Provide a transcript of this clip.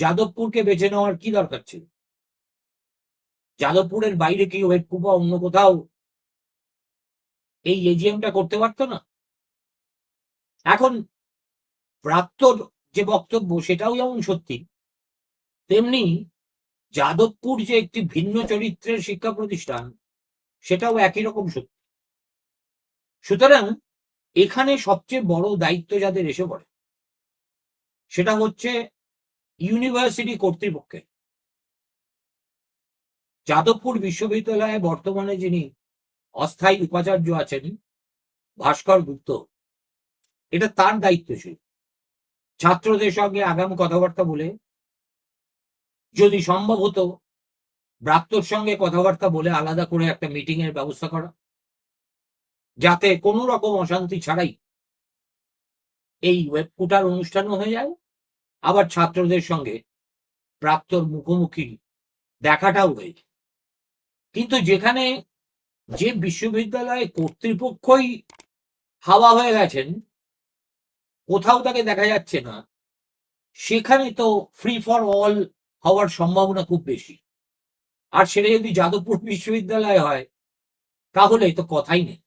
যাদবপুরকে বেছে নেওয়ার কি দরকার ছিল? যাদবপুরের বাইরে কি ওয়েটকুপা অন্য কোথাও এই এজিএমটা করতে পারতো না? এখন প্রাক্তন যে বক্তব্য সেটাও যেমন সত্যি, তেমনি যাদবপুর যে একটি ভিন্ন চরিত্রের শিক্ষা প্রতিষ্ঠান সেটাও একই রকম সত্যি। সুতরাং এখানে সবচেয়ে বড় দায়িত্ব যাদের এসে পড়ে সেটা হচ্ছে ইউনিভার্সিটি কর্তৃপক্ষের। যাদবপুর বিশ্ববিদ্যালয়ে বর্তমানে যিনি অস্থায়ী উপাচার্য আছেন ভাস্কর গুপ্ত, এটা তার দায়িত্ব ছিল ছাত্রদের সঙ্গে আগাম কথাবার্তা বলে, যদি সম্ভব হতো ব্রাত্যর সঙ্গে কথাবার্তা বলে আলাদা করে একটা মিটিং এর ব্যবস্থা করা, যাতে কোনো রকম অশান্তি ছাড়াই এই ওয়েবকুটার অনুষ্ঠানও হয়ে যায়, আবার ছাত্রদের সঙ্গে প্রাক্তর মুখোমুখি দেখাটাও হয়েছে। কিন্তু যেখানে যে বিশ্ববিদ্যালয় কর্তৃপক্ষই হাওয়া হয়ে গেছেন, কোথাও তাকে দেখা যাচ্ছে না, সেখানে তো ফ্রি ফর অল হওয়ার সম্ভাবনা খুব বেশি। আর সেটা যদি যাদবপুর বিশ্ববিদ্যালয় হয় তাহলে তো কথাই নেই।